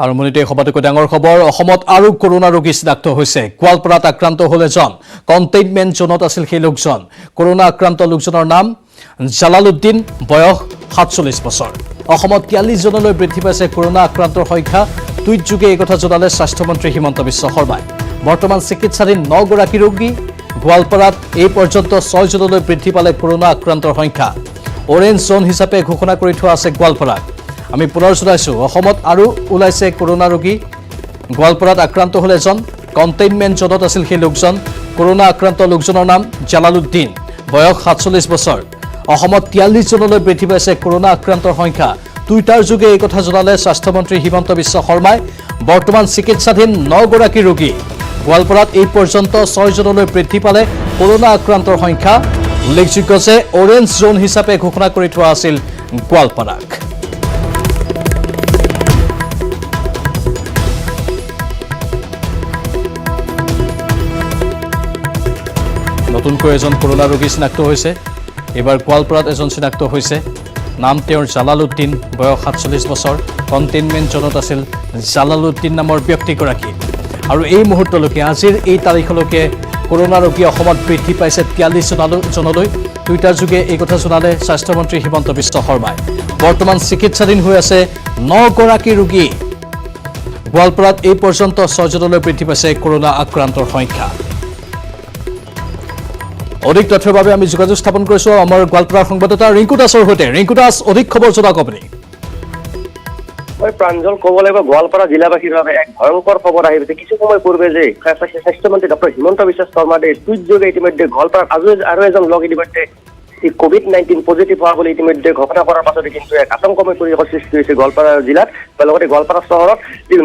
আৰু মনিটে খবৰটো ডাঙৰ খবৰ অসমত আৰু কৰোনা ৰোগী চিনাক্ত হৈছে গোৱালপাৰাত আক্ৰান্ত হ'ল এজন কণ্টেইনমেণ্ট জোনত আছিল সেই লোকজন কৰোনা আক্ৰান্ত লোকজনৰ নাম জালালউদ্দিন বয়স 47 বছৰ অসমত 43 জনলৈ বৃদ্ধি পাইছে কৰোনা আক্ৰান্তৰ সংখ্যা টুইট যোগে এই কথা জনালে স্বাস্থ্যমন্ত্ৰী হিমন্ত বিশ্ব শৰ্মাই বৰ্তমান চিকিৎসাধীন 9 গৰাকী ৰোগী গোৱালপাৰাত এই পৰ্যন্ত 6 জনলৈ বৃদ্ধি পালে কৰোনা আক্ৰান্তৰ সংখ্যা অৰেঞ্জ জোন হিচাপে ঘোষণা কৰি থোৱা আছে গোৱালপাৰাক আমি পুনৰ জনাইছো অসমত আৰু ওলাইছে কৰোনা ৰোগী গোৱালপাৰাত আক্ৰান্ত হ'ল এজন কণ্টেইনমেণ্ট জোনত আছিল সেই লোকজন কৰোনা আক্ৰান্ত লোকজনৰ নাম জালালউদ্দিন বয়স 47 বছৰ অসমত 43 জনলৈ বৃদ্ধি পাইছে কৰোনা আক্ৰান্তৰ সংখ্যা টুইটাৰ যোগে এই কথা জনালে স্বাস্থ্যমন্ত্ৰী হিমন্ত বিশ্ব শৰ্মাই বৰ্তমান চিকিৎসাধীন 9 গৰাকী ৰোগী গোৱালপাৰাত এই পৰ্যন্ত 6 জনলৈ বৃদ্ধি পালে কৰোনা আক্ৰান্তৰ সংখ্যা উল্লেখযোগ্য যে অৰেঞ্জ জোন হিচাপে ঘোষণা কৰি থোৱা আছিল গোৱালপাৰাক নতুনকৈ এজন কৰোনা ৰোগী চিনাক্ত হৈছে এবাৰ গোৱালপাৰাত এজন চিনাক্ত হৈছে নাম তেওঁৰ জালালউদ্দিন বয়স 47 বছৰ কণ্টেইনমেণ্ট জোনত আছিল জালালউদ্দিন নামৰ ব্যক্তিগৰাকী আৰু এই মুহূৰ্তলৈকে আজিৰ এই তাৰিখলৈকে কৰোনা ৰোগী অসমত বৃদ্ধি পাইছে 43 জনলৈ টুইটাৰ যোগে এই কথা জনালে স্বাস্থ্যমন্ত্ৰী হিমন্ত বিশ্ব শৰ্মাই বৰ্তমান চিকিৎসাধীন হৈ আছে 9 গৰাকী ৰোগী গোৱালপাৰাত এই পৰ্যন্ত 6 জনলৈ বৃদ্ধি পাইছে কৰোনা আক্ৰান্তৰ সংখ্যা অধিক তথ্যৰ বাবে আমি যোগাযোগ স্থাপন কৰিছো আমাৰ গোৱালপাৰাৰ সংবাদদাতা ৰিংকু দাসৰ সৈতে ৰিংকু দাস অধিক খবৰ জনাওক আপুনি মই প্ৰাঞ্জল ক'ব লাগিব গোৱালপাৰা জিলাবাসীৰ বাবে এক ভয়ংকৰ খবৰ আহিছে কিছু সময় পূৰ্বে যে স্বাস্থ্যমন্ত্ৰী ডক্টৰ হিমন্ত বিশ্ব শৰ্মাই টুইট যোগে ইতিমধ্যে গোৱালপাৰাত আৰু এজন লোক ইতিমধ্যে COVID-19 পজিটিভ হোৱা বুলি ইতিমধ্যে ঘোষণা কৰাৰ পাছতে কিন্তু এক আতংকময় পৰিৱেশৰ সৃষ্টি হৈছে গোৱালপাৰা জিলাত লগতে গোৱালপাৰা চহৰত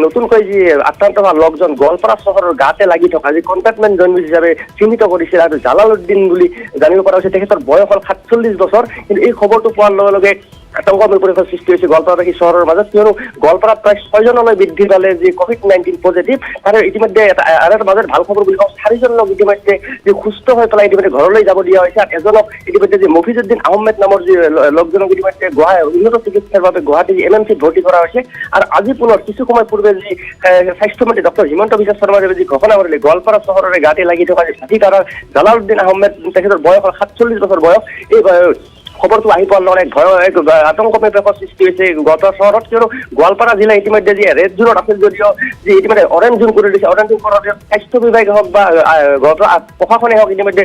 নতুনকৈ যি আক্ৰান্ত হোৱা লোকজন গোৱালপাৰা চহৰৰ গাতে লাগি থকা যি কণ্টেইনমেণ্ট জোন হিচাপে চিহ্নিত কৰিছিল আৰু জালালউদ্দিন বুলি জানিব পৰা হৈছে তেখেতৰ বয়স হ'ল 47 বছৰ কিন্তু এই খবৰটো পোৱাৰ লগে লগে আতংকময় পৰিৱেশৰ সৃষ্টি হৈছে গোৱালপাৰাবাসী চহৰৰ মাজত কিয়নো গোৱালপাৰাত প্ৰায় 6 জনলৈ বৃদ্ধি পালে যি COVID-19 পজিটিভ তাৰে ইতিমধ্যে এটা মাজত ভাল খবৰ বুলি কওঁ 4 জন লোক ইতিমধ্যে যি সুস্থ হৈ পেলাই ইতিমধ্যে ঘৰলৈ যাব দিয়া হৈছে এজনক ইতিমধ্যে যি মফিজউদ্দিন আহমেদ নামৰ যি লোকজনক ইতিমধ্যে উন্নত চিকিৎসাৰ বাবে গুৱাহাটী MMCত ভৰ্তি কৰা হৈছে আৰু আজি পুনৰ কিছু সময় পূৰ্বে যি স্বাস্থ্যমন্ত্ৰী ডক্টৰ হিমন্ত বিশ্ব শৰ্মাই যি ঘোষণা কৰিলে গোৱালপাৰা চহৰৰে গাতে লাগি থকা যি ভাটিকাৰাৰ জালালউদ্দিন আহমেদ তেখেতৰ বয়স 47 বছৰ বয়স এই খবৰটো আহি পোৱাৰ লগে এক আতংকময় পৰিৱেশৰ সৃষ্টি হৈছে গোৱালপাৰা চহৰত কিয়নো গোৱালপাৰা জিলা ইতিমধ্যে যি ৰেড জোনত আছিল যদিও যি ইতিমধ্যে অৰেঞ্জ জোন কৰি দিছে অৰেঞ্জ জোন কৰাৰ স্বাস্থ্য বিভাগে হওক বা গোৱালপাৰা প্ৰশাসনে হওক ইতিমধ্যে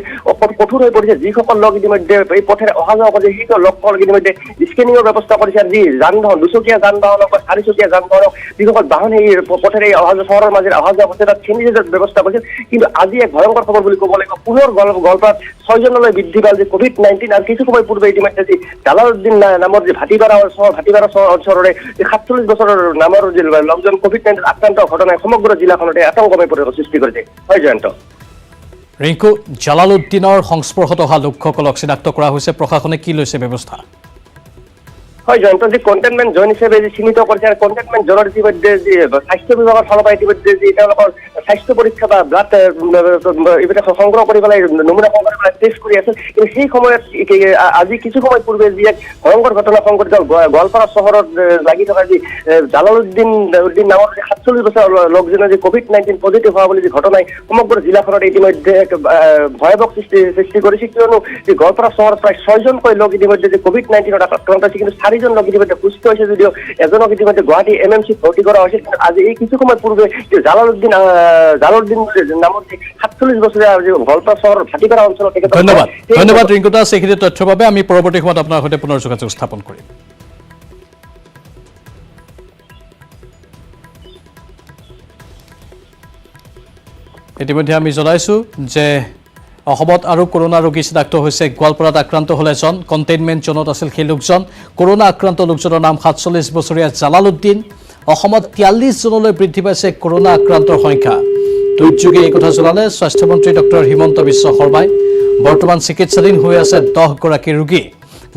কঠোৰ হৈ পৰিছে যিসকল লোক ইতিমধ্যে এই পথেৰে অহা যোৱা কৰিছে সেইসকল লোকসকলক ইতিমধ্যে স্কেনিঙৰ ব্যৱস্থা কৰিছে আৰু যি যান বাহন 2চকীয়া যান বাহনক বা 4চকীয়া যান বাহনক যিসকল বাহন সেই পথেৰে অহা যোৱা চহৰৰ মাজেৰে অহা যোৱা কৰিছে তাত চেনিটাইজাৰ ব্যৱস্থা কৰিছে কিন্তু আজি এক ভয়ংকৰ খবৰ বুলি ক'ব লাগিব পুনৰ গোৱালপাৰাত 6 জনলৈ বৃদ্ধি পাল যে COVID-19 আৰু কিছু সময় পূৰ্বে ইতিমধ্যে যি জালালউদ্দিন নামৰ যি ভাটিবাৰা অঞ্চলৰে 47 বছৰৰ নামৰ যি লোকজন COVID-19 আক্ৰান্ত ঘটনাই সমগ্ৰ জিলাখনতে আতংকময় পৰিৱেশৰ সৃষ্টি কৰিছে হয় জয়ন্ত ৰিংকু জালালউদ্দিনৰ সংস্পৰ্শত অহা লোকসকলক চিনাক্ত কৰা হৈছে প্ৰশাসনে কি লৈছে ব্যৱস্থা হয় জয়ন্ত যি কণ্টেইনমেণ্ট জোন হিচাপে যি চিহ্নিত কৰিছে আৰু কণ্টেইনমেণ্ট জোনৰ ইতিমধ্যে যি স্বাস্থ্য বিভাগৰ ফালৰ পৰা ইতিমধ্যে যি তেওঁলোকৰ স্বাস্থ্য পৰীক্ষা বা ব্লাড এইবিলাক সংগ্ৰহ কৰি পেলাই নমুনা সংগ্ৰহ কৰি পেলাই টেষ্ট কৰি আছিল কিন্তু সেই সময়ত আজি কিছু সময় পূৰ্বে যি এক ভয়ংকৰ ঘটনা সংঘটিত গোৱালপাৰা চহৰত লাগি থকা যি জালালউদ্দিন নামৰ 47 বছৰ লোকজনৰ যি COVID-19 পজিটিভ হোৱা বুলি যি ঘটনাই সমগ্ৰ জিলাখনত ইতিমধ্যে এক ভয়াৱহ সৃষ্টি কৰিছে কিয়নো যি গোৱালপাৰা চহৰত প্ৰায় 6 জনকৈ লোক ইতিমধ্যে যি COVID-19ত আক্ৰান্ত হৈছে কিন্তু 4 জন লোক ইতিমধ্যে সুস্থ হৈছে যদিও এজনক ইতিমধ্যে গুৱাহাটী MMCত ভৰ্তি কৰা হৈছিল আজি এই কিছু সময় পূৰ্বে জালালউদ্দিন নামৰ 47 বছৰীয়া গোৱালপাৰা চহৰৰ ভাটিকাৰা অঞ্চলত ধন্যবাদ ৰিংকু দাস এইখিনি তথ্যৰ বাবে আমি পৰৱৰ্তী সময়ত আপোনাৰ সৈতে পুনৰ যোগাযোগ স্থাপন কৰিম ইতিমধ্যে আমি জনাইছো যে অসমত আৰু কৰোনা ৰোগী চিনাক্ত হৈছে গোৱালপাৰাত আক্ৰান্ত হ'ল এজন কণ্টেইনমেণ্ট জোনত আছিল সেই লোকজন কৰোনা আক্ৰান্ত লোকজনৰ নাম 47 বছৰীয়া জালালউদ্দিন অসমত 43 জনলৈ বৃদ্ধি পাইছে কৰোনা আক্ৰান্তৰ সংখ্যা টুইট যোগে এই কথা জনালে স্বাস্থ্যমন্ত্ৰী ডক্টৰ হিমন্ত বিশ্ব শৰ্মাই বৰ্তমান চিকিৎসাধীন হৈ আছে 10 গৰাকী ৰোগী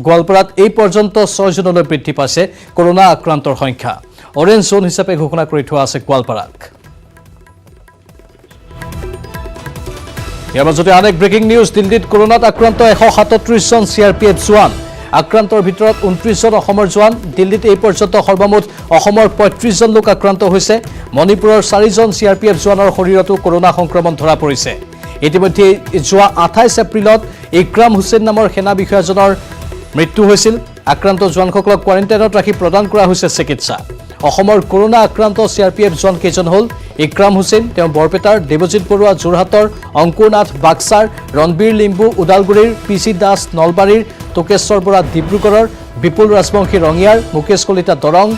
গোৱালপাৰাত এই পৰ্যন্ত 6 জনলৈ বৃদ্ধি পাইছে কৰোনা আক্ৰান্তৰ সংখ্যা অৰেঞ্জ জোন হিচাপে ঘোষণা কৰি থোৱা আছে গোৱালপাৰাক ইয়াৰ মাজতে আন এক ব্ৰেকিং নিউজ দিল্লীত কৰোনাত আক্ৰান্ত 137 জন CRPF জোৱান আক্ৰান্তৰ ভিতৰত 29জন অসমৰ জোৱান। দিল্লীত এই পৰ্যন্ত সৰ্বমুঠ অসমৰ 35জন লোক আক্ৰান্ত হৈছে। মণিপুৰৰ 4জন CRPF জোৱানৰ শৰীৰতো কৰোনা সংক্ৰমণ ধৰা পৰিছে। ইতিমধ্যে যোৱা 28 এপ্ৰিলত ইক্ৰাম হুছেইন নামৰ সেনা বিষয়াজনৰ মৃত্যু হৈছিল। আক্ৰান্ত জোৱানসকলক কোৱাৰেণ্টাইনত ৰাখি প্ৰদান কৰা হৈছে চিকিৎসা। অসমৰ কৰোনা আক্ৰান্ত CRPF জোৱান কেইজন হ'ল ইক্ৰাম হুছেইন, তেওঁ বৰপেটাৰ, দেৱজিৎ বৰুৱা যোৰহাটৰ, অংকুৰ নাথ বাক্সাৰ, ৰণবীৰ লিম্বু ওদালগুৰিৰ, PC দাস নলবাৰীৰ, তোকেশ্বৰ বৰা ডিব্ৰুগড়ৰ, বিপুল ৰাজবংশী ৰঙিয়াৰ, মুকেশ কলিতা দৰং,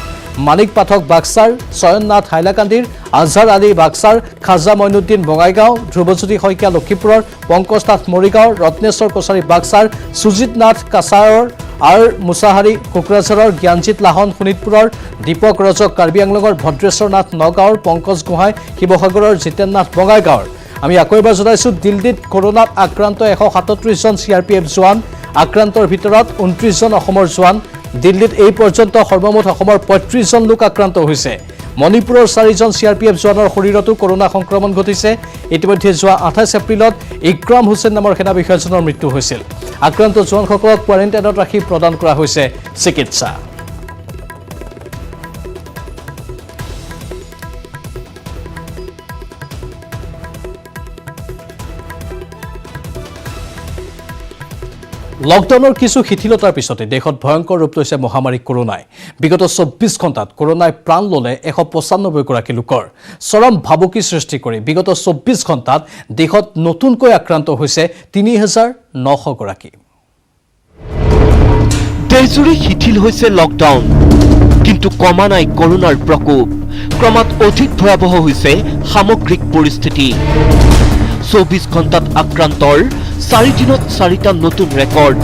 মানিক পাঠক বাক্সাৰ, চয়ন নাথ হাইলাকান্দিৰ, আজহাৰ আলী বাক্সাৰ, খাজা মইনুদ্দিন বঙাইগাঁও, ধ্ৰুৱজ্যোতি শইকীয়া লক্ষীপুৰৰ, পংকজ নাথ মৰিগাঁও, ৰত্নেশ্বৰ কছাৰী বাক্সাৰ, সুজিত নাথ কাছাৰৰ, আৰ মুছাহাৰী কোকৰাঝাৰৰ, জ্ঞানজিৎ লাহন শোণিতপুৰৰ, দীপক ৰজক কাৰ্বি আংলঙৰ, ভদ্ৰেশ্বৰ নাথ নগাঁৱৰ, পংকজ গোহাঁই শিৱসাগৰৰ, জিতেন নাথ বঙাইগাঁৱৰ। আমি আকৌ এবাৰ জনাইছোঁ, দিল্লীত কৰোনাত আক্ৰান্ত 137জন CRPF জোৱান, আক্ৰান্তৰ ভিতৰত 29জন অসমৰ জোৱান। দিল্লীত এই পৰ্যন্ত সৰ্বমুঠ অসমৰ 35জন লোক আক্ৰান্ত হৈছে। মণিপুৰৰ 4জন CRPF জোৱানৰ শৰীৰতো কৰোনা সংক্ৰমণ ঘটিছে। ইতিমধ্যে যোৱা 28 এপ্ৰিলত ইক্ৰাম হুছেইন নামৰ সেনা বিষয়াজনৰ মৃত্যু হৈছিল। আক্ৰান্ত জোৱানসকলক কোৱাৰেণ্টাইনত ৰাখি প্ৰদান কৰা হৈছে চিকিৎসা। লকডাউনৰ কিছু শিথিলতাৰ পিছতে দেশত ভয়ংকৰ ৰূপ লৈছে মহামাৰী কৰোনাই। বিগত 24 ঘণ্টাত কৰোনাই প্ৰাণ ল'লে 195গৰাকী লোকৰ। চৰম ভাবুকি সৃষ্টি কৰি বিগত 24 ঘণ্টাত দেশত নতুনকৈ আক্ৰান্ত হৈছে 3900গৰাকী। দেশজুৰি শিথিল হৈছে লকডাউন, কিন্তু কমা নাই কৰোনাৰ প্ৰকোপ। ক্ৰমাৎ অধিক ভয়াৱহ হৈছে সামগ্ৰিক পৰিস্থিতি। 24 ঘণ্টাত আক্ৰান্তৰ 4 দিনত 4টা নতুন ৰেকৰ্ড।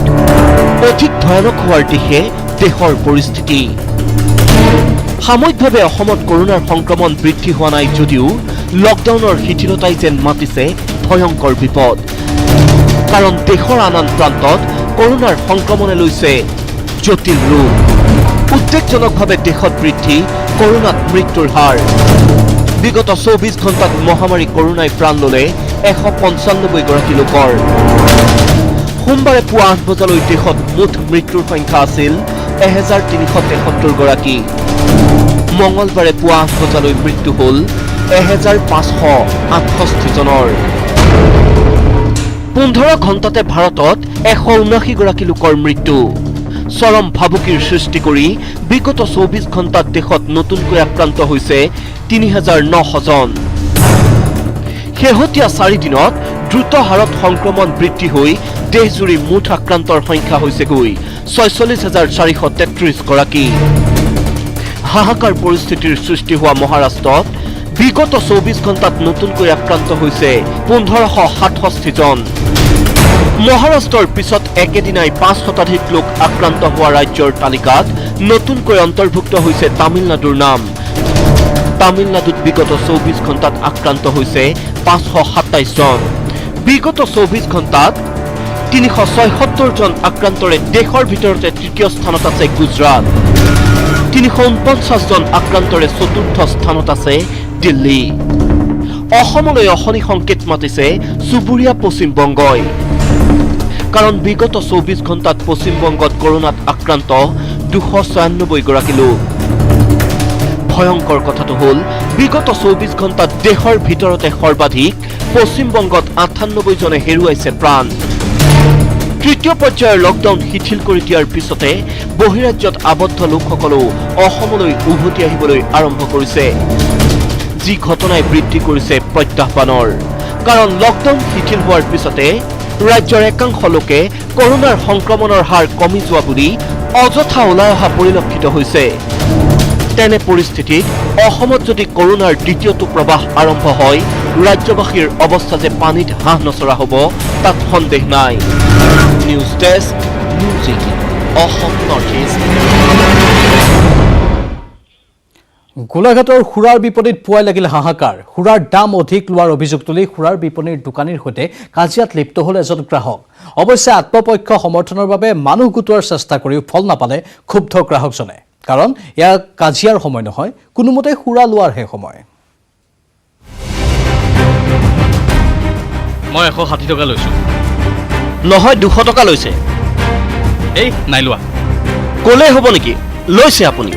অধিক ভয়ানক হোৱাৰ দিশে দেশৰ পৰিস্থিতি। সাময়িকভাৱে অসমত কৰোনাৰ সংক্ৰমণ বৃদ্ধি হোৱা নাই যদিও লকডাউনৰ শিথিলতাই যেন মাতিছে ভয়ংকৰ বিপদ। কাৰণ দেশৰ আন আন প্ৰান্তত কৰোনাৰ সংক্ৰমণে লৈছে জটিল ৰূপ। উদ্বেগজনকভাৱে দেশত বৃদ্ধি কৰোনাত মৃত্যুৰ হাৰ। বিগত 24 ঘণ্টাত মহামাৰী কৰোনাই প্ৰাণ ল'লে 195গৰাকী লোকৰ। সোমবাৰে পুৱা 8 বজালৈ দেশত মুঠ মৃত্যুৰ সংখ্যা আছিল 1373গৰাকী। মঙলবাৰে পুৱা 8 বজালৈ মৃত্যু হ'ল 1568জনৰ। 15 ঘণ্টাতে ভাৰতত 179গৰাকী লোকৰ মৃত্যু। চৰম ভাবুকিৰ সৃষ্টি কৰি বিগত 24 ঘণ্টাত দেশত নতুনকৈ আক্ৰান্ত হৈছে 3900জন। শেহতীয়া 4 দিনত দ্ৰুত হাৰত সংক্ৰমণ বৃদ্ধি হৈ দেশজুৰি মুঠ আক্ৰান্তৰ সংখ্যা হৈছেগৈ 46433গৰাকী। হাহাকাৰ পৰিস্থিতিৰ সৃষ্টি হোৱা মহাৰাষ্ট্ৰত বিগত 24 ঘণ্টাত নতুনকৈ আক্ৰান্ত হৈছে 1567জন। মহাৰাষ্ট্ৰৰ পিছত একেদিনাই 5 শতাধিক লোক আক্ৰান্ত হোৱা ৰাজ্যৰ তালিকাত নতুনকৈ অন্তৰ্ভুক্ত হৈছে তামিলনাডুৰ নাম। তামিলনাডুত বিগত 24 ঘণ্টাত আক্ৰান্ত হৈছে 527 জন। বিগত 24 ঘণ্টাত 376জন আক্ৰান্তৰে দেশৰ ভিতৰতে তৃতীয় স্থানত আছে গুজৰাট। 349জন আক্ৰান্তৰে চতুৰ্থ স্থানত আছে দিল্লী। অসমলৈ অশনি সংকেত মাতিছে চুবুৰীয়া পশ্চিম বংগই। কাৰণ বিগত 24 ঘণ্টাত পশ্চিমবংগত কৰোনাত আক্ৰান্ত 296গৰাকী লোক। ভয়ংকৰ কথাটো হ'ল বিগত 24 ঘণ্টাত দেশৰ ভিতৰতে সৰ্বাধিক পশ্চিমবংগত 98জনে হেৰুৱাইছে প্ৰাণ। তৃতীয় পৰ্যায়ৰ লকডাউন শিথিল কৰি দিয়াৰ পিছতে বহিৰাজ্যত আবদ্ধ লোকসকলেও অসমলৈ উভতি আহিবলৈ আৰম্ভ কৰিছে, যি ঘটনাই বৃদ্ধি কৰিছে প্ৰত্যাহ্বানৰ। কাৰণ লকডাউন শিথিল হোৱাৰ পিছতে ৰাজ্যৰ একাংশ লোকে কৰোনাৰ সংক্ৰমণৰ হাৰ কমি যোৱা বুলি অযথা ওলাই অহা পৰিলক্ষিত হৈছে। তেনে পৰিস্থিতিত অসমত যদি কৰোনাৰ দ্বিতীয়টো প্ৰৱাহ আৰম্ভ হয়, ৰাজ্যবাসীৰ অৱস্থা যে পানীত হাঁহ নচৰা হ'ব তাত সন্দেহ নাই। News desk, news 18, Assam north east. গোলাঘাটৰ সুৰাৰ বিপণীত পুৱাই লাগিল হাহাকাৰ। সুৰাৰ দাম অধিক লোৱাৰ অভিযোগ তুলি সুৰাৰ বিপণীৰ দোকানীৰ সৈতে কাজিয়াত লিপ্ত হ'ল এজন গ্ৰাহক। অৱশ্যে আত্মপক্ষ সমৰ্থনৰ বাবে মানুহ গোটোৱাৰ চেষ্টা কৰিও ফল নাপালে ক্ষুব্ধ গ্ৰাহকজনে। কাৰণ এয়া কাজিয়াৰ সময় নহয়, কোনোমতে সুৰা লোৱাৰহে সময়। মই 160 টকা লৈছোঁ। নহয় 200 টকা লৈছে। এই নাই লোৱা ক'লে হ'ব নেকি লৈছে আপুনি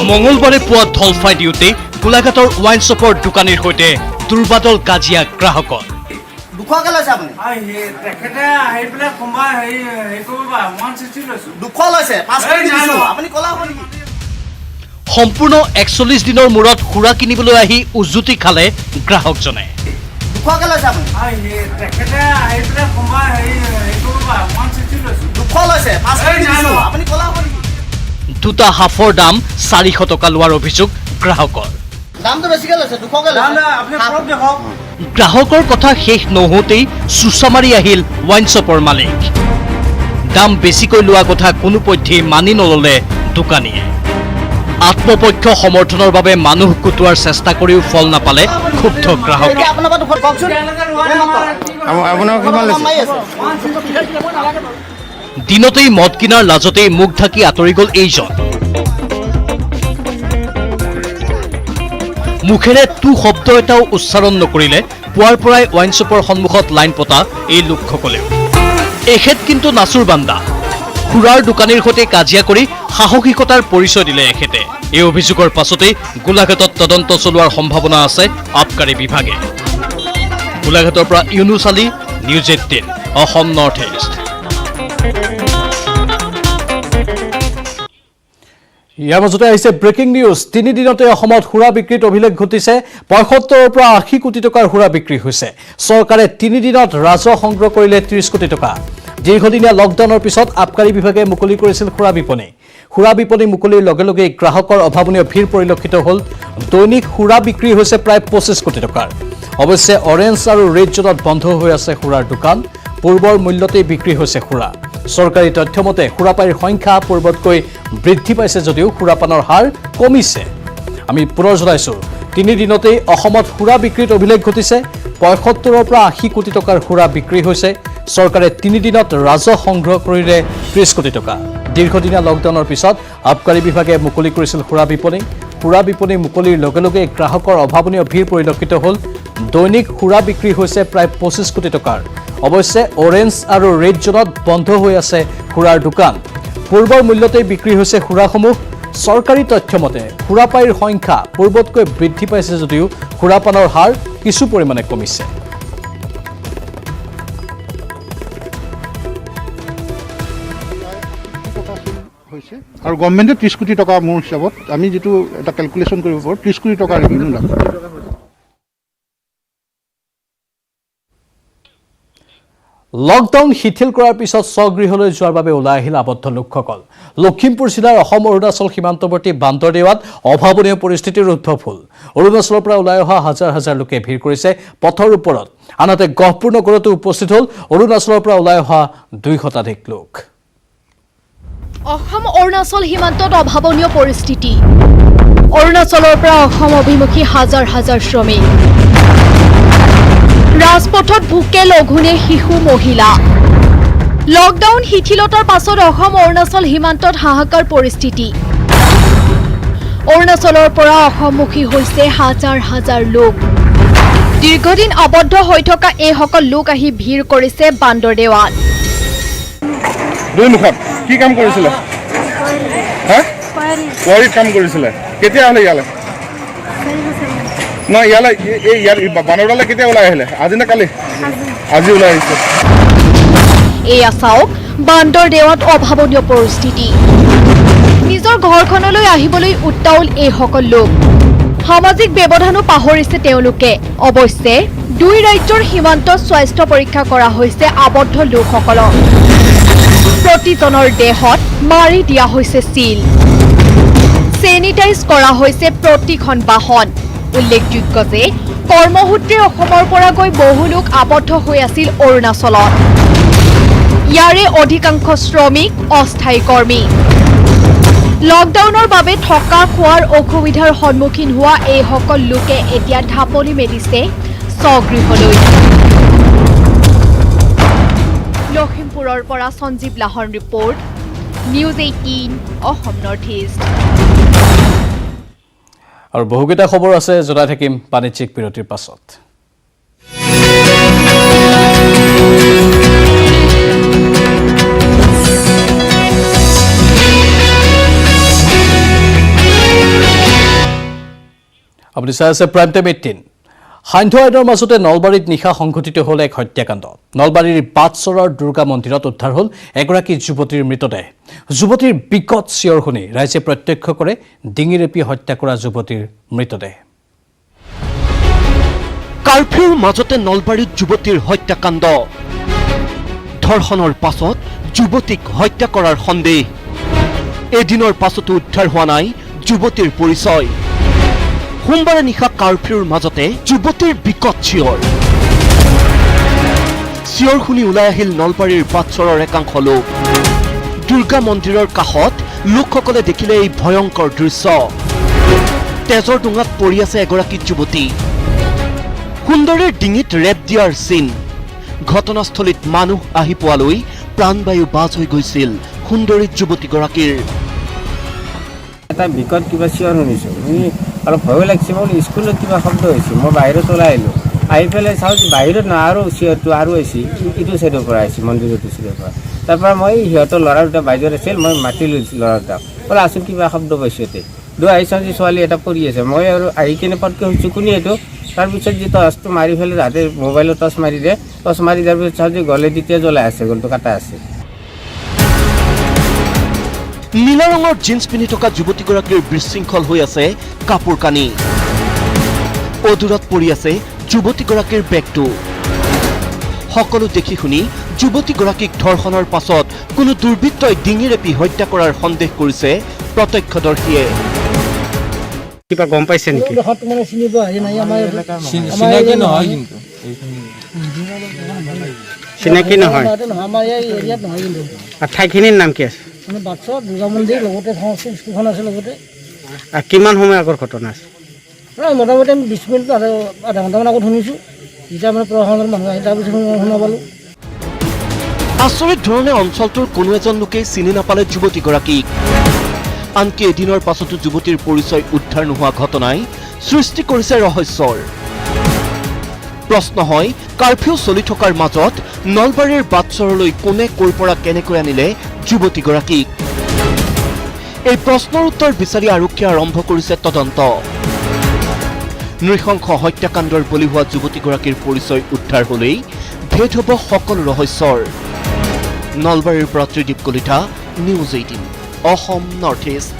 মঙলবাৰে পুৱা ধলফাই দিওঁতে গোলাঘাটৰ ৱাইন শ্বপৰ দোকানীৰ সৈতে দুৰ্বাদল কাজিয়া গ্ৰাহকৰ দুখকে লৈছে আপুনি তেখেতে আহি পেলাই সোমাই হেৰি কৰিব 160 লৈছো দুখ লৈছে 5 কেজি দিছো আপুনি কলা হ'ব নেকি সম্পূৰ্ণ 41 দিনৰ মূৰত সুৰা কিনিবলৈ আহি উজুতি খালে গ্ৰাহকজনে দুখকে লৈছে আপুনি তেখেতে আহি পেলাই সোমাই হেৰি কৰিব 160 লৈছো দুখ লৈছে 5 কেজি দিছো আপুনি কলা হ'ব নেকি দুটা হাফৰ দাম 400 টকা লোৱাৰ অভিযোগ গ্ৰাহকৰ দামটো বেছিকে লৈছে দুখকে লৈছে আপুনি কৰক দেখক গ্ৰাহকৰ কথা শেষ নহওঁতেই চুচা মাৰি আহিল ৱাইন শ্বপৰ মালিক দাম বেছিকৈ লোৱা কথা কোনোপধ্যেই মানি নললে দোকানীয়ে আত্মপক্ষ সমৰ্থনৰ বাবে মানুহ কুটোৱাৰ চেষ্টা কৰিও ফল নাপালে ক্ষুব্ধ গ্ৰাহকে আপোনাৰ পৰা দুখ কওকচোন আপোনাৰ কিমান লৈছে দিনতেই মদ কিনাৰ লাজতেই মুখ ঢাকি আঁতৰি গ'ল এইজন মুখেৰে তু শব্দ এটাও উচ্চাৰণ নকৰিলে পুৱাৰ পৰাই ৱাইন শ্বপৰ সন্মুখত লাইন পতা এই লোকসকলেও এখেত কিন্তু নাচুৰ বান্দা খুৰাৰ দোকানীৰ সৈতে কাজিয়া কৰি সাহসিকতাৰ পৰিচয় দিলে এখেতে এই অভিযোগৰ পাছতেই গোলাঘাটত তদন্ত চলোৱাৰ সম্ভাৱনা আছে আবকাৰী বিভাগে গোলাঘাটৰ পৰা Yunus Ali news 18 Assam north east ইয়াৰ মাজতে আহিছে ব্ৰেকিং নিউজ 3 দিনতে অসমত সুৰা বিক্ৰীত অভিলেখ ঘটিছে ৭৫ৰ পৰা ৮০ কোটি টকাৰ সুৰা বিক্ৰী হৈছে চৰকাৰে 3 দিনত ৰাজহ সংগ্ৰহ কৰিলে 30 কোটি টকা দীৰ্ঘদিনীয়া লকডাউনৰ পিছত আবকাৰী বিভাগে মুকলি কৰিছিল সুৰা বিপণী মুকলিৰ লগে লগে গ্ৰাহকৰ অভাৱনীয় ভিৰ পৰিলক্ষিত হ'ল দৈনিক সুৰা বিক্ৰী হৈছে প্ৰায় 25 কোটি টকাৰ অৱশ্যে অৰেঞ্জ আৰু ৰেড জোনত বন্ধ হৈ আছে সুৰাৰ দোকান পূৰ্বৰ মূল্যতেই বিক্ৰী হৈছে সুৰা চৰকাৰী তথ্যমতে সুৰাপাইৰ সংখ্যা পূৰ্বতকৈ বৃদ্ধি পাইছে যদিও সুৰাপানৰ হাৰ কমিছে আমি পুনৰ জনাইছো 3 দিনতেই অসমত সুৰা বিক্ৰীত অভিলেখ ঘটিছে ৭৫ৰ পৰা ৮০ কোটি টকাৰ সুৰা বিক্ৰী হৈছে চৰকাৰে 3 দিনত ৰাজহ সংগ্ৰহ কৰিলে 30 কোটি টকা দীৰ্ঘদিনীয়া লকডাউনৰ পিছত আবকাৰী বিভাগে মুকলি কৰিছিল সুৰা বিপণী মুকলিৰ লগে লগে গ্ৰাহকৰ অভাৱনীয় ভিৰ পৰিলক্ষিত হ'ল দৈনিক সুৰা বিক্ৰী হৈছে প্ৰায় 25 কোটি টকাৰ অৱশ্যে অৰেঞ্জ আৰু ৰেড জোনত বন্ধ হৈ আছে সুৰাৰ দোকান পূৰ্বৰ মূল্যতেই বিক্ৰী হৈছে সুৰাসমূহ চৰকাৰী তথ্যমতে সুৰাপাইৰ সংখ্যা পূৰ্বতকৈ বৃদ্ধি পাইছে যদিও সুৰাপানৰ হাৰ কিছু পৰিমাণে কমিছে আৰু গভৰ্ণমেণ্টে 30 কোটি টকা মোৰ হিচাপত আমি যেটো এটা ক্যালকুলেশন কৰিব পাৰো 30 কোটি টকা ৰেভিনিউ লাভ লকডাউন শিথিল কৰাৰ পিছত স্বগৃহলৈ যোৱাৰ বাবে ওলাই আহিল আবদ্ধ লোকসকল লখিমপুৰ জিলাৰ অসম অৰুণাচল সীমান্তৱৰ্তী বান্দৰদেৱাত অভাৱনীয় পৰিস্থিতিৰ উদ্ভৱ হ'ল অৰুণাচলৰ পৰা ওলাই অহা হাজাৰ হাজাৰ লোকে ভিৰ কৰিছে পথৰ ওপৰত আনহাতে গহপুৰ নগৰতো উপস্থিত হ'ল অৰুণাচলৰ পৰা ওলাই অহা 2 শতাধিক লোক অসম অৰুণাচল সীমান্তত অভাৱনীয় পৰিস্থিতি অৰুণাচলৰ পৰা অসম অভিমুখী হাজাৰ হাজাৰ শ্ৰমিক ৰাজপথত ভুকে লঘুনে শিশু মহিলা লকডাউন শিথিলতাৰ পাছত অসম অৰুণাচল সীমান্তত হাহাকাৰ পৰিস্থিতি অৰুণাচলৰ পৰা অসমমুখী হৈছে হাজাৰ হাজাৰ লোক দীৰ্ঘদিন আবদ্ধ হৈ থকা এই সকল লোক আহি ভিৰ কৰিছে বান্দৰদেৱাত দুইমুখত কি কাম কৰিছিলে হা কোৱাৰীত কাম কৰিছিলে কেতিয়া আহিলে ইয়ালে ন ইয়ালে এই বান্দৰডালে কেতিয়া ওলাই আহিলে আজি না কালি আজি ওলাই আহিছে এয়া চাওক বান্দৰদেৱাত অভাৱনীয় পৰিস্থিতি নিজৰ ঘৰখনলৈ আহিবলৈ উত্তাউল এই সকল লোক সামাজিক ব্যৱধানো পাহৰিছে তেওঁলোকে অৱশ্যে 2 ৰাজ্যৰ সীমান্তত স্বাস্থ্য পৰীক্ষা কৰা হৈছে আবদ্ধ লোকসকলক প্ৰতিজনৰ দেহত মাৰি দিয়া হৈছে চিল চেনিটাইজ কৰা হৈছে প্ৰতিখন বাহন উল্লেখযোগ্য যে কৰ্মসূত্ৰে অসমৰ পৰা গৈ বহু লোক আবদ্ধ হৈ আছিল অৰুণাচলত ইয়াৰে অধিকাংশ শ্ৰমিক অস্থায়ী কৰ্মী লকডাউনৰ বাবে থকা খোৱাৰ অসুবিধাৰ সন্মুখীন হোৱা এই সকল লোকে এতিয়া ঢাপলি মেলিছে স্বগৃহলৈ লখিমপুৰৰ পৰা Sanjeev Lahon report news 18 Assam north east আৰু বহুকেইটা খবৰ আছে জনাই থাকিম বাণিজ্যিক বিৰতিৰ পাছত আপুনি চাই আছে প্ৰাইম টাইম 18 সান্ধ্য আইনৰ মাজতে নলবাৰীত নিশা সংঘটিত হ'ল এক হত্যাকাণ্ড নলবাৰীৰ বাটচৰৰ দুৰ্গা মন্দিৰত উদ্ধাৰ হ'ল এগৰাকী যুৱতীৰ মৃতদেহ যুৱতীৰ বিকট চিঞৰ শুনি ৰাইজে প্ৰত্যক্ষ কৰে ডিঙি ৰেপি হত্যা কৰা যুৱতীৰ মৃতদেহ কাৰ্ফিউৰ মাজতে নলবাৰীত যুৱতীৰ হত্যাকাণ্ড ধৰ্ষণৰ পাছত যুৱতীক হত্যা কৰাৰ সন্দেহ এদিনৰ পাছতো উদ্ধাৰ হোৱা নাই যুৱতীৰ পৰিচয় সোমবাৰে নিশা কাৰ্ফিউৰ মাজতে যুৱতীৰ বিকট চিঞৰ শুনি ওলাই আহিল নলবাৰীৰ বাটচৰৰ একাংশ লোক দুৰ্গা মন্দিৰৰ কাষত লোকসকলে দেখিলে এই ভয়ংকৰ দৃশ্য তেজৰ ডুঙাত পৰি আছে এগৰাকী যুৱতী সুন্দৰীৰ ডিঙিত ৰেপ দিয়াৰ চিন ঘটনাস্থলীত মানুহ আহি পোৱালৈ প্ৰাণবায়ু বাজ হৈ গৈছিল সুন্দৰী যুৱতীগৰাকীৰ এটা বিকট কিবা চিঞৰ শুনিছোঁ শুনি অলপ ভয় লাগিছে মই স্কুলত কিবা শব্দ হৈছে মই বাহিৰত ওলাই আহিলোঁ আহি পেলাই চাওঁ যে বাহিৰত নহয় আৰু চিঞৰটো আৰু আহিছে ইটো চাইডৰ পৰা আহিছে মন্দিৰৰ চাইডৰ পৰা তাৰপৰা মই সিহঁতৰ ল'ৰা দুটা বাহিৰত আছিল মই মাতি লৈছোঁ ল'ৰা দুটাক বোলে আচোন কিবা শব্দ পাইছোঁ ইয়াতে আহি চাওঁ যে ছোৱালী এটা পৰি আছে মই আৰু আহি কিনে পটকৈ শুনিছোঁ কোনে এইটো তাৰপিছত যে টৰ্চটো মাৰি পেলাই তাতে মোবাইলত টৰ্চ মাৰি দিয়ে টৰ্চ মাৰি দিয়াৰ পিছত চাওঁ যে গলে তেতিয়া জ্বলাই আছে গলটো কাটা আছে নীলা ৰঙৰ জিন্স পিন্ধি থকা যুৱতীগৰাকীৰ বিশৃংখল হৈ আছে কাপোৰ কানি অদূৰত পৰি আছে যুৱতীগৰাকীৰ বেগটো সকলো দেখি শুনি যুৱতীগৰাকীক ধৰ্ষণৰ পাছত কোনো দুৰ্বৃত্তই ডিঙি ৰেপি হত্যা কৰাৰ সন্দেহ কৰিছে প্ৰত্যক্ষদৰ্শীয়ে কিবা গম পাইছে নেকি চিনাকি নহয় ঠাইখিনিৰ নাম কি আছে দুৰ্গা মন্দিৰ লগতে স্কুলখন আছে লগতে কিমান সময় আগৰ ঘটনা আছে প্ৰায় মোটামুটি আমি 20 মিনিট আধা ঘণ্টামান আগত শুনিছোঁ যেতিয়া মানে প্ৰশাসনৰ মানুহ আহি তাৰপিছত শুনা পালোঁ আচৰিত ধৰণে অঞ্চলটোৰ কোনো এজন লোকেই চিনি নাপালে যুৱতীগৰাকীক আনকি এদিনৰ পাছতো যুৱতীৰ পৰিচয় উদ্ধাৰ নোহোৱা ঘটনাই সৃষ্টি কৰিছে ৰহস্যৰ প্ৰশ্ন হয় কাৰ্ফিউ চলি থকাৰ মাজত নলবাৰীৰ বাটচৰলৈ কোনে ক'ৰ পৰা কেনেকৈ আনিলে যুৱতীগৰাকীক এই প্ৰশ্নৰ উত্তৰ বিচাৰি আৰক্ষীয়ে আৰম্ভ কৰিছে তদন্ত নৃশংস হত্যাকাণ্ডৰ বলি হোৱা যুৱতীগৰাকীৰ পৰিচয় উদ্ধাৰ হ'লেই ভেদ হ'ব সকলো ৰহস্যৰ নলবাৰীৰ পৰা Tridip Kalita news 18 Assam north east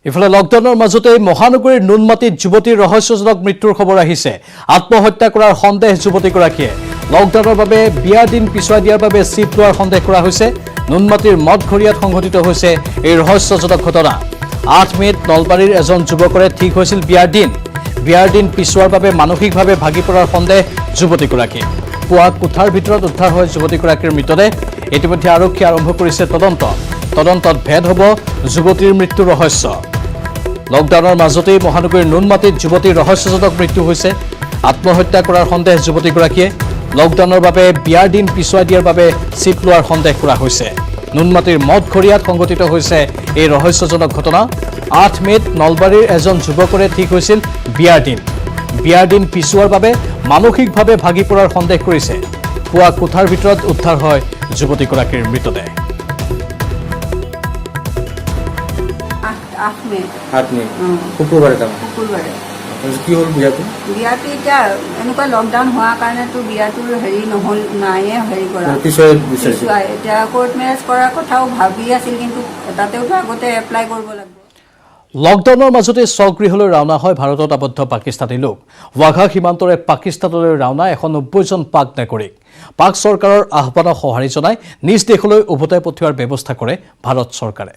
ইফালে লকডাউনৰ মাজতে মহানগৰীৰ নুনমাটিত যুৱতীৰ ৰহস্যজনক মৃত্যুৰ খবৰ আহিছে আত্মহত্যা কৰাৰ সন্দেহ যুৱতীগৰাকীয়ে লকডাউনৰ বাবে বিয়াৰ দিন পিছুৱাই দিয়াৰ বাবে চিপ লোৱাৰ সন্দেহ কৰা হৈছে নুনমাটিৰ মদঘৰীয়াত সংঘটিত হৈছে এই ৰহস্যজনক ঘটনা 8 মে'ত নলবাৰীৰ এজন যুৱকৰে ঠিক হৈছিল বিয়াৰ দিন পিছুৱাৰ বাবে মানসিকভাৱে ভাগি পৰাৰ সন্দেহ যুৱতীগৰাকীৰ পুৱা কোঠাৰ ভিতৰত উদ্ধাৰ হয় যুৱতীগৰাকীৰ মৃতদেহ ইতিমধ্যে আৰক্ষীয়ে আৰম্ভ কৰিছে তদন্তত ভেদ হ'ব যুৱতীৰ মৃত্যুৰ ৰহস্য লকডাউনৰ মাজতেই মহানগৰীৰ নুনমাটিত যুৱতীৰ ৰহস্যজনক মৃত্যু হৈছে আত্মহত্যা কৰাৰ সন্দেহ যুৱতীগৰাকীয়ে লকডাউনৰ বাবে বিয়াৰ দিন পিছুৱাই দিয়াৰ বাবে চিপ লোৱাৰ সন্দেহ কৰা হৈছে নুনমাটিৰ মদঘৰীয়াত সংঘটিত হৈছে এই ৰহস্যজনক ঘটনা 8 মে'ত নলবাৰীৰ এজন যুৱকৰে ঠিক হৈছিল বিয়াৰ দিন পিছুৱাৰ বাবে মানসিকভাৱে ভাগি পৰাৰ সন্দেহ কৰিছে পুৱা কোঠাৰ ভিতৰত উদ্ধাৰ হয় যুৱতীগৰাকীৰ মৃতদেহ শুকুৰবাৰে কি হ'ল বিয়াটো এতিয়া এনেকুৱা লকডাউন হোৱাৰ কাৰণেতো বিয়াটোৰ হেৰি নহ'ল নাইয়ে হেৰি কৰা এতিয়া কোৰ্ট মেৰেজ কৰাৰ কথাও ভাবি আছিল কিন্তু তাতেওতো আগতে এপ্লাই কৰিব লাগিব লকডাউনৰ মাজতে স্বগৃহলৈ ৰাওনা হয় ভাৰতত আবদ্ধ পাকিস্তানী লোক ৱাঘা সীমান্তৰে পাকিস্তানলৈ ৰাওনা 190 জন পাক নাগৰিক পাক চৰকাৰৰ আহ্বানক সঁহাৰি জনাই নিজ দেশলৈ উভতাই পঠিওৱাৰ ব্যৱস্থা কৰে ভাৰত চৰকাৰে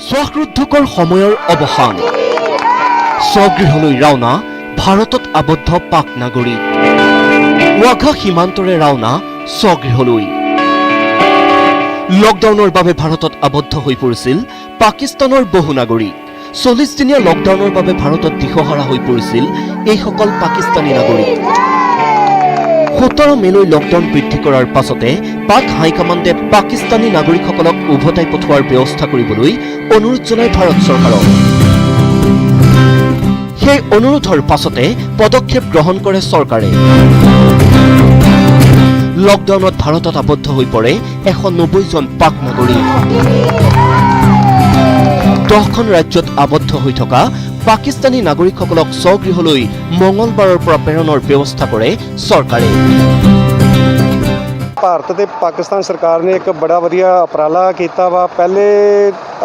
শ্বাসৰুদ্ধকৰ সময়ৰ অৱসান স্বগৃহলৈ ৰাওনা ভাৰতত আবদ্ধ পাক নাগৰিক ৱাঘা সীমান্তৰে ৰাওনা স্বগৃহলৈ লকডাউনৰ বাবে ভাৰতত আবদ্ধ হৈ পৰিছিল পাকিস্তানৰ বহু নাগৰিক 40 দিনীয়া লকডাউনৰ বাবে ভাৰতত দিশহাৰা হৈ পৰিছিল এইসকল পাকিস্তানী নাগৰিক 17 মেলৈ লকডাউন বৃদ্ধি কৰাৰ পাছতে পাক হাইকমাণ্ডে পাকিস্তানী নাগৰিকসকলক উভতাই পঠোৱাৰ ব্যৱস্থা কৰিবলৈ অনুৰোধ জনায় ভাৰত চৰকাৰক সেই অনুৰোধৰ পাছতে পদক্ষেপ গ্ৰহণ কৰে চৰকাৰে লকডাউনত ভাৰতত আবদ্ধ হৈ পৰে 190 জন পাক নাগৰিক 10খন ৰাজ্যত আবদ্ধ হৈ থকা পাকিস্তানী নাগৰিকসকলক স্বগৃহলৈ মঙলবাৰৰ পৰা প্ৰেৰণৰ ব্যৱস্থা কৰে চৰকাৰে। ਭਾਰਤ ਤੇ ਪਾਕਿਸਤਾਨ ਸਰਕਾਰ ਨੇ ਇੱਕ ਬੜਾ ਵਧੀਆ ਉਪਰਾਲਾ ਕੀਤਾ ਵਾ। ਪਹਿਲੇ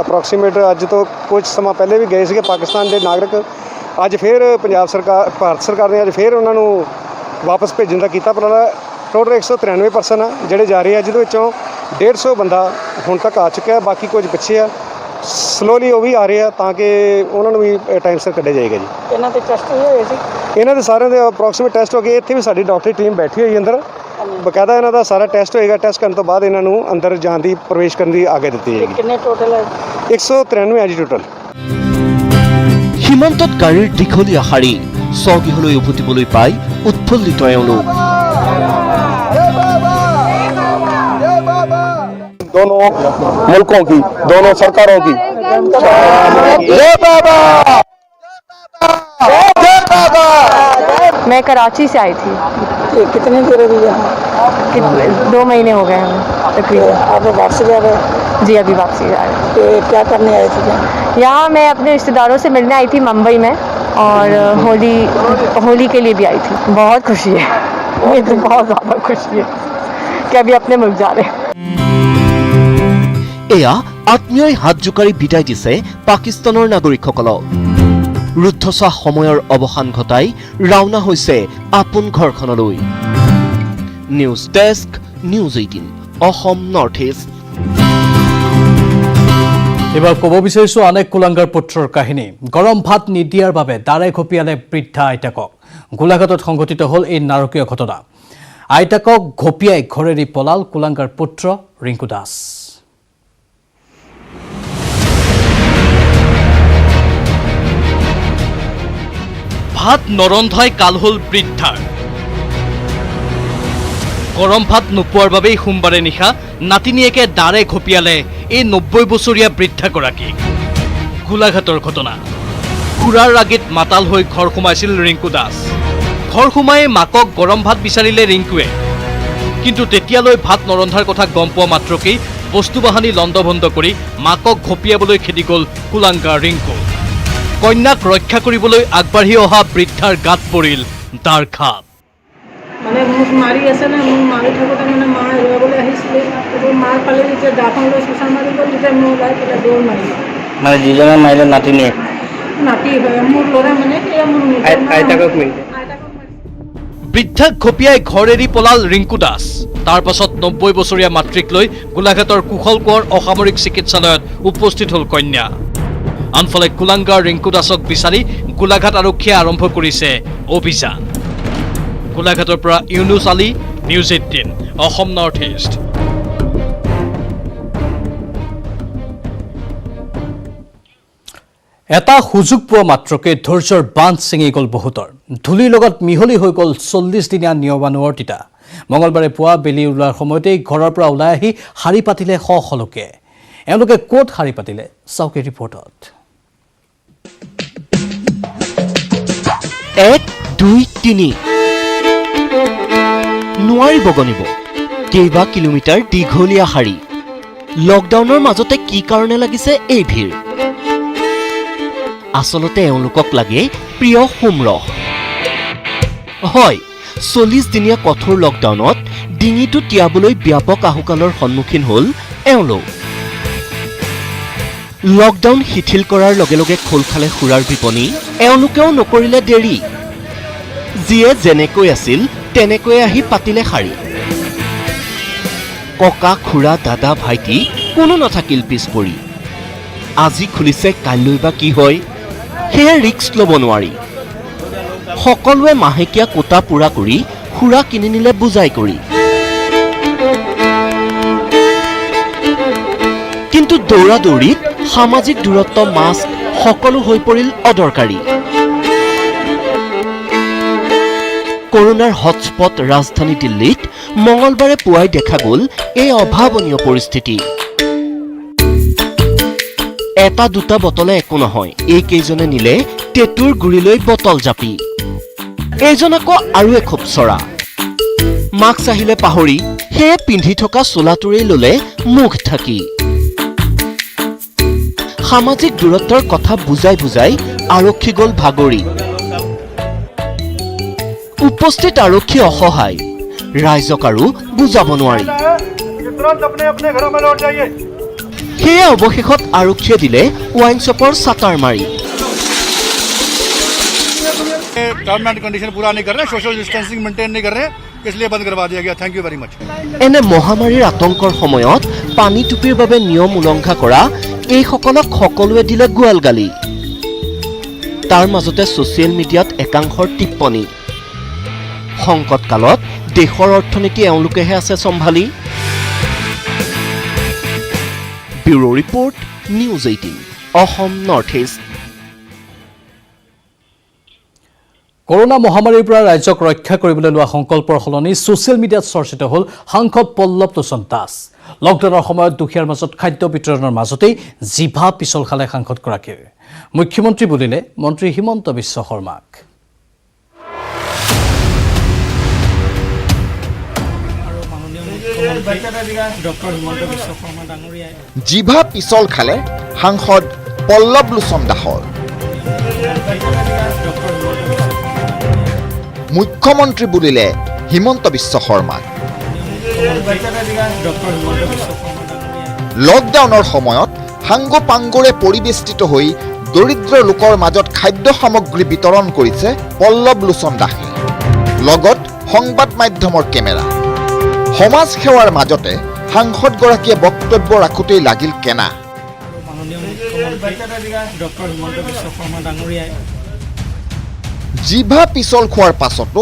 ਅਪਰੋਕਸੀਮੇਟ ਅੱਜ ਤੋਂ ਕੁਝ ਸਮਾਂ ਪਹਿਲੇ ਵੀ ਗਏ ਸੀਗੇ ਪਾਕਿਸਤਾਨ ਦੇ ਨਾਗਰਿਕ। ਅੱਜ ਫਿਰ ਪੰਜਾਬ ਸਰਕਾਰ ਭਾਰਤ ਸਰਕਾਰ ਨੇ ਅੱਜ ਫਿਰ ਉਹਨਾਂ ਨੂੰ ਵਾਪਸ ਭੇਜਣ ਦਾ ਕੀਤਾ ਉਪਰਾਲਾ। ਟੋਟਲ 193 ਪਰਸਨ ਆ ਜਿਹੜੇ ਜਾ ਰਹੇ ਆ, ਜਿਹਦੇ ਵਿੱਚੋਂ 150 ਬੰਦਾ ਹੁਣ ਤੱਕ ਆ ਚੁੱਕਿਆ, ਬਾਕੀ ਕੁਝ ਪਿੱਛੇ ਆ। ਸਲੋਲੀ ਉਹ ਵੀ ਆ ਰਹੇ ਆ ਤਾਂ ਕਿ ਉਹਨਾਂ ਨੂੰ ਵੀ ਟਾਈਮ ਸਿਰ ਕੱਢਿਆ ਜਾਏਗਾ ਜੀ। ਇਹਨਾਂ ਦੇ ਟੈਸਟ ਹੋਏ ਸੀ, ਇਹਨਾਂ ਦੇ ਸਾਰਿਆਂ ਦੇ ਅਪਰੋਕਸੀਮੇਟ ਟੈਸਟ ਹੋ ਗਏ। ਇੱਥੇ ਵੀ ਸਾਡੀ ਡਾਕਟਰੀ ਟੀਮ ਬੈਠੀ ਹੋਈ ਅੰਦਰ, ਬਕਾਇਦਾ ਇਹਨਾਂ ਦਾ ਸਾਰਾ ਟੈਸਟ ਹੋਏਗਾ। ਟੈਸਟ ਕਰਨ ਤੋਂ ਬਾਅਦ ਇਹਨਾਂ ਨੂੰ ਅੰਦਰ ਜਾਣ ਦੀ ਪ੍ਰਵੇਸ਼ ਕਰਨ ਦੀ ਆਗਿਆ ਦਿੱਤੀ ਜਾਏਗੀ। ਕਿੰਨੇ ਟੋਟਲ ਹੈ? 193 ਹੈ ਜੀ টোটাল। সীমান্তত গাড়ীৰ দীঘলীয়া শাৰী, স্বগৃহলৈ উভতিবলৈ পাই উৎফুল্লিত এওঁলোক। दोनों मुल्कों की, दोनों सरकारों की जय बाबा, जय बाबा। मैं कराची से आई थी। कितने देर हुई यहाँ? 2 महीने हो गए हमें तकरीबन। अब वापसी जा रहे? जी अभी वापसी जा रहे। क्या करने आए थे यहाँ? मैं अपने रिश्तेदारों से मिलने आई थी मुंबई में, और होली के लिए भी आई थी। बहुत खुशी है, मुझे तो बहुत ज़्यादा खुशी है कि अभी अपने मुल्क जा रहे हैं। এয়া আত্মীয়ই হাত জোকাৰি বিদায় দিছে পাকিস্তানৰ নাগৰিকসকলক। ৰুদ্ধশ্বাস সময়ৰ অৱসান ঘটাই ৰাওনা হৈছে আপোন ঘৰখনলৈ। News desk, news 18 Assam north east. এবাৰ ক'ব বিচাৰিছো আন এক কুলাংগাৰ পুত্ৰৰ কাহিনী। গৰম ভাত নিদিয়াৰ বাবে দাৰে ঘপিয়ালে বৃদ্ধা আইতাকক। গোলাঘাটত সংঘটিত হ'ল এই নাৰকীয় ঘটনা। আইতাকক ঘপিয়াই ঘৰেৰি পলাল কুলাংগাৰ পুত্ৰ ৰিংকু দাস। ভাত নৰন্ধাই কাল হ'ল বৃদ্ধাৰ। গৰম ভাত নোপোৱাৰ বাবেই সোমবাৰে নিশা নাতিনীয়েকে দাৰে ঘপিয়ালে এই 90 বছৰীয়া বৃদ্ধাগৰাকীক। গোলাঘাটৰ ঘটনা। খুৰাৰ ৰাগিত মাতাল হৈ ঘৰ সোমাইছিল ৰিংকু দাস। ঘৰ সোমাই মাকক গৰম ভাত বিচাৰিলে ৰিংকুৱে, কিন্তু তেতিয়ালৈ ভাত নৰন্ধাৰ কথা গম পোৱা মাত্ৰকেই বস্তু বাহানি লণ্ডভণ্ড কৰি মাকক ঘপিয়াবলৈ খেদি গ'ল কুলাংগাৰ ৰিংকু। কন্যাক ৰক্ষা কৰিবলৈ আগবাঢ়ি অহা বৃদ্ধাৰ গাত পৰিল দাৰ খাপ। মানে মোক মাৰি আছে না, মোক মাৰি থাকোঁতে মানে মা হেৰুৱাবলৈ আহিছিলে। মাৰ ফালে যেতিয়া দাখন লৈ চোচা মাৰি গ'ল, তেতিয়া মোৰ ওলাই পেলাই দৌৰ মাৰিলে। মানে যিজনে মাৰিলে নাতিনীয়ে? নাতি হয় মোৰ ল'ৰা, মানে এয়া মোৰ আইতাকক মিলিছে। বৃদ্ধাক ঘপিয়াই ঘৰ এৰি পলাল ৰিংকু দাস। তাৰ পাছত 90 বছৰীয়া মাতৃক লৈ গোলাঘাটৰ কুশল কোঁৱৰ অসামৰিক চিকিৎসালয়ত উপস্থিত হ'ল কন্যা। আনফালে কুলাংগাৰ ৰিংকু দাসক বিচাৰি গোলাঘাট আৰক্ষীয়ে আৰম্ভ কৰিছে অভিযান। গোলাঘাটৰ পৰা Yunus Ali, news 18 Assam north east. এটা সুযোগ পোৱা মাত্ৰকে ধৈৰ্যৰ বান্ধ ছিঙি গ'ল বহুতৰ। ধূলিৰ লগত মিহলি হৈ গ'ল 40 দিনীয়া নিয়মানুৱৰ্তিতা। মঙলবাৰে পুৱা বেলি ওলোৱাৰ সময়তেই ঘৰৰ পৰা ওলাই আহি শাৰী পাতিলে শ শ লোকে। এওঁলোকে ক'ত শাৰী পাতিলে চাওক এই ৰিপৰ্টত। 1, 2, 3 নোৱাৰি বগনিব। কেইবা কিলোমিটাৰ দীঘলীয়া শাৰী। লকডাউনৰ মাজতে কি কাৰণে লাগিছে এই ভিৰ? আচলতে এওঁলোকক লাগে প্ৰিয় সোমৰস। হয়, 40 দিনীয়া কঠোৰ লকডাউনত ডিঙিটো তিয়াবলৈ ব্যাপক আহুকালৰ সন্মুখীন হ'ল এওঁলোক। লকডাউন শিথিল কৰাৰ লগে লগে খোল খালে সুৰাৰ বিপণী। এওঁলোকেও নকৰিলে দেৰি। যিয়ে যেনেকৈ আছিল তেনেকৈ আহি পাতিলে শাৰী। ককা, খুৰা, দাদা, ভাইটি কোনো নাথাকিল পিছ পৰি। আজি খুলিছে, কাইলৈ বা কি হয় সেয়ে ৰিক্স ল'ব নোৱাৰি। সকলোৱে মাহেকীয়া কোটা পূৰা কৰি সুৰা কিনি নিলে বুজাই কৰি। কিন্তু দৌৰা দৌৰিত সামাজিক দূৰত্ব, মাস্ক সকলো হৈ পৰিল অদৰকাৰী। কৰোনাৰ হটস্পট ৰাজধানী দিল্লীত মঙলবাৰে পুৱাই দেখা গ'ল এই অভাৱনীয় পৰিস্থিতি। এটা দুটা বটলে একো নহয়, এইকেইজনে নিলে টেটুৰ গুৰিলৈ বটল জাপি। এইজন আকৌ আৰু এখোপ চৰা। মাস্ক আহিলে পাহৰি সেয়ে পিন্ধি থকা চোলাটোৰেই ললে মুখ ঢাকি। সামাজিক দূৰত্বৰ কথা বুজাই বুজাই আৰক্ষী গ'ল ভাগৰি। উপস্থিত আৰক্ষী অসহায়, ৰাইজক আৰু বুজাব নোৱাৰি। সেয়ে অৱশেষত আৰক্ষীয়ে দিলে ৱাইন শ্বপৰ চাটাৰ মাৰি। टर्म एंड कंडीशन पूरा नहीं कर रहे, सोशल डिस्टेंसिंग मेंटेन नहीं कर रहे, इसलिए बंद करवा दिया गया। Thank you very much. এনে মহামাৰীৰ আতংকৰ সময়ত পানী টুপিৰ বাবে নিয়ম উলংঘা কৰা এইসকলক সকলোৱে দিলে গোৱাল গালি। তাৰ মাজতে ছ'চিয়েল মিডিয়াত একাংশৰ টিপ্পনী, সংকটকালত দেশৰ অৰ্থনীতি এওঁলোকেহে আছে চম্ভালি। Bureau report, news 18 Assam north east. Corona মহামাৰীৰ পৰা ৰাজ্যক ৰক্ষা কৰিবলৈ লোৱা সংকল্পৰ সলনি ছ'চিয়েল মিডিয়াত চৰ্চিত হ'ল সাংসদ পল্লৱ লোচন দাস। লকডাউনৰ সময়ত দুখীয়াৰ মাজত খাদ্য বিতৰণৰ মাজতেই জিভা পিছল খালে সাংসদগৰাকীৰ। মুখ্যমন্ত্ৰী বুলিলে মন্ত্ৰী হিমন্ত বিশ্ব শৰ্মাক। জিভা পিছল খালে সাংসদ পল্লৱ লোচন দাসৰ। মুখ্যমন্ত্ৰী বুলিলে হিমন্ত বিশ্ব শৰ্মাক। লকডাউনৰ সময়ত সাংগ পাংগৰে পৰিবেষ্টিত হৈ দৰিদ্ৰ লোকৰ মাজত খাদ্য সামগ্ৰী বিতৰণ কৰিছে পল্লৱ লোচন দাসে। লগত সংবাদ মাধ্যমৰ কেমেৰা। সমাজ সেৱাৰ মাজতে সাংসদগৰাকীয়ে বক্তব্য ৰাখোঁতেই লাগিল কেনা। জিভা পিছল খোৱাৰ পাছতো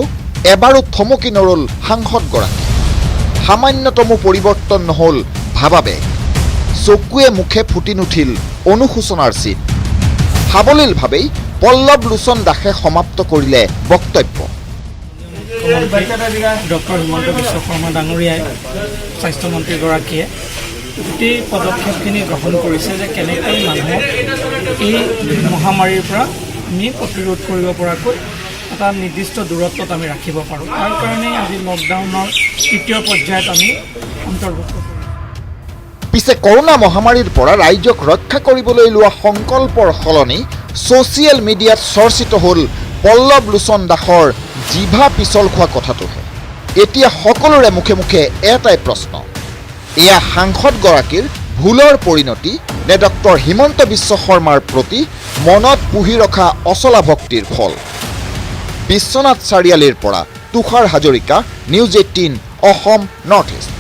এবাৰো থমকি নৰল সাংসদগৰাকী। সামান্যতমো পৰিৱৰ্তন নহ'ল ভাৱাবেগ। চকুৱে মুখে ফুটি নুঠিল অনুশোচনাৰ চিন। সাৱলীলভাৱেই পল্লৱ লোচন দাসে সমাপ্ত কৰিলে বক্তব্য। ডক্টৰ হিমন্ত বিশ্ব শৰ্মা ডাঙৰীয়াই স্বাস্থ্যমন্ত্ৰীগৰাকীয়ে গোটেই পদক্ষেপখিনি গ্ৰহণ কৰিছে যে কেনেকৈ মানুহক এই মহামাৰীৰ পৰা আমি প্ৰতিৰোধ কৰিব পৰাকৈ এটা নিৰ্দিষ্ট দূৰত্বত আমি ৰাখিব পাৰোঁ। তাৰ কাৰণেই আজি লকডাউনৰ তৃতীয় পৰ্যায়ত আমি অন্তৰ্ভুক্ত কৰিম। পিছে কৰোনা মহামাৰীৰ পৰা ৰাইজক ৰক্ষা কৰিবলৈ লোৱা সংকল্পৰ সলনি ছ'চিয়েল মিডিয়াত চৰ্চিত হ'ল পল্লৱ লোচন দাসৰ জিভা পিছল খোৱা কথাটোহে। এতিয়া সকলোৰে মুখে মুখে এটাই প্ৰশ্ন, এয়া সাংসদগৰাকীৰ ভুলৰ পৰিণতি নে ডক্টৰ হিমন্ত বিশ্ব শৰ্মাৰ প্ৰতি মনত পুহি ৰখা অচলা ভক্তিৰ ফল? বিশ্বনাথ চাৰিআলিৰ পৰা Tushar Hazarika, news 18 Assam north east.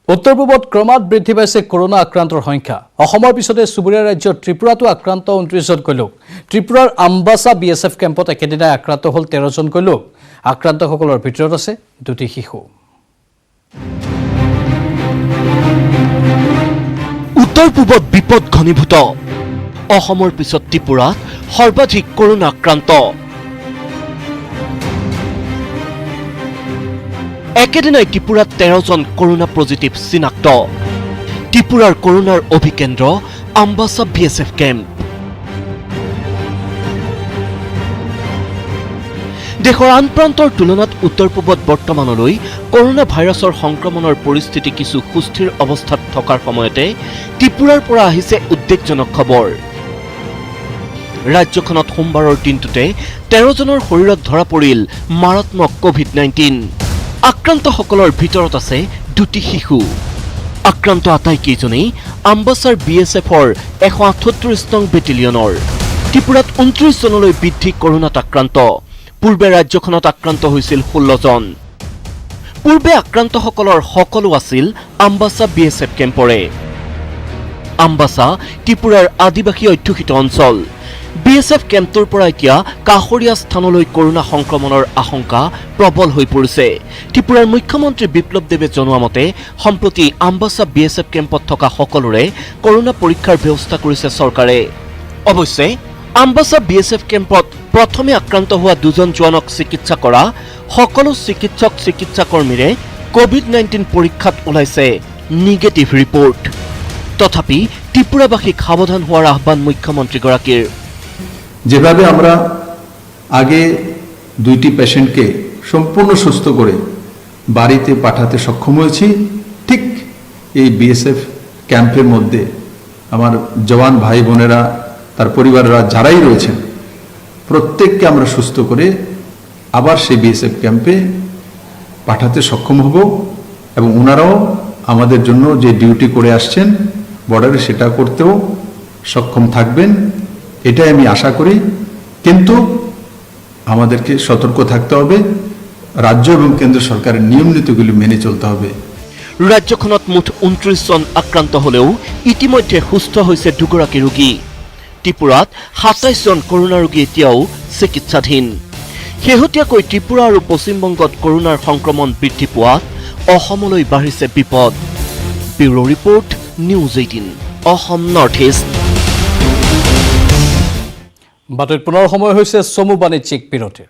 উত্তৰ পূবত ক্ৰমাৎ বৃদ্ধি পাইছে কৰোনা আক্ৰান্তৰ সংখ্যা। অসমৰ পিছতে চুবুৰীয়া ৰাজ্য ত্ৰিপুৰাতো আক্ৰান্ত 29জনকৈ লোক। ত্ৰিপুৰাৰ আম্বাসা BSF কেম্পত একেদিনাই আক্ৰান্ত হ'ল 13জনকৈ লোক। আক্ৰান্তসকলৰ ভিতৰত আছে 2টি শিশু। উত্তৰ পূবত বিপদ ঘনীভূত। অসমৰ পিছত ত্ৰিপুৰাত সৰ্বাধিক কৰোনা আক্ৰান্ত। একেদিনাই ত্ৰিপুৰাত 13জন কৰোনা পজিটিভ চিনাক্ত। ত্ৰিপুৰাৰ কৰোনাৰ অভিকেন্দ্ৰ আম্বাসা BSF কেম্প। দেশৰ আন প্ৰান্তৰ তুলনাত উত্তৰ পূবত বৰ্তমানলৈ কৰোনা ভাইৰাছৰ সংক্ৰমণৰ পৰিস্থিতি কিছু সুস্থিৰ অৱস্থাত থকাৰ সময়তে ত্ৰিপুৰাৰ পৰা আহিছে উদ্বেগজনক খবৰ। ৰাজ্যখনত সোমবাৰৰ দিনটোতে 13জনৰ শৰীৰত ধৰা পৰিল মাৰাত্মক COVID-19। আক্ৰান্তসকলৰ ভিতৰত আছে 2টি শিশু। আক্ৰান্ত আটাইকেইজনেই আম্বাসাৰ BSFৰ 138 নং বেটেলিয়নৰ। ত্ৰিপুৰাত 29জনলৈ বৃদ্ধি কৰোনাত আক্ৰান্ত। পূৰ্বে ৰাজ্যখনত আক্ৰান্ত হৈছিল 16জন। পূৰ্বে আক্ৰান্তসকলৰ সকলো আছিল আম্বাসা BSF কেম্পৰে। আম্বাসা ত্ৰিপুৰাৰ আদিবাসী অধ্যুষিত অঞ্চল। BSF কেম্পটোৰ পৰা এতিয়া কাষৰীয়া স্থানলৈ কৰোনা সংক্ৰমণৰ আশংকা প্ৰবল হৈ পৰিছে। ত্ৰিপুৰাৰ মুখ্যমন্ত্ৰী বিপ্লৱ দেৱে জনোৱা মতে সম্প্ৰতি আম্বাসা BSF কেম্পত থকা সকলোৰে কৰোনা পৰীক্ষাৰ ব্যৱস্থা কৰিছে চৰকাৰে। অৱশ্যে আম্বাসা BSF কেম্পত প্ৰথমে আক্ৰান্ত হোৱা 2জন জোৱানক চিকিৎসা কৰা সকলো চিকিৎসকৰ্মীৰে COVID-19 পৰীক্ষাত ওলাইছে নিগেটিভ ৰিপৰ্ট। তথাপি ত্ৰিপুৰাবাসীক সাবধান হওয়াৰ আহ্বান মুখ্যমন্ত্ৰীগৰাকীৰ। যেভাবে আমরা আগে 2টি পেশেন্টকে সম্পূর্ণ সুস্থ করে বাড়িতে পাঠাতে সক্ষম হয়েছি। ঠিক এই বিএসএফ ক্যাম্পের মধ্যে আমার জওয়ান ভাই বোনেরা, তার পরিবাররা যারাই রয়েছেন, প্রত্যেককে আমরা সুস্থ করে আবার সেই বিএসএফ ক্যাম্পে পাঠাতে সক্ষম হব এবং ওনারাও আমাদের জন্য যে ডিউটি করে আসছেন বর্ডারে, সেটা করতেও সক্ষম থাকবেন, এটাই আমি আশা করি। কিন্তু আমাদেরকে সতর্ক থাকতে হবে, রাজ্য এবং কেন্দ্র সরকারের নিয়ম নীতিগুলি মেনে চলতে হবে। ৰাজ্যখনত মুঠ 29 জন আক্ৰান্ত হলেও ইতিমধ্যে সুস্থ হৈছে 2 গৰাকী ৰোগী। ত্ৰিপুৰাত 27 জন কৰোনা ৰোগী এতিয়াও চিকিৎসাধীন। শেহতীয়াকৈ ত্ৰিপুৰা আৰু পশ্চিমবংগত কৰোনাৰ সংক্ৰমণ বৃদ্ধি পোৱাত অসমলৈ বাঢ়িছে বিপদ। Bureau report, news 18, Assam north east. বাতৰিত পুনৰ সময় হৈছে চমু বাণিজ্যিক বিৰতিৰ।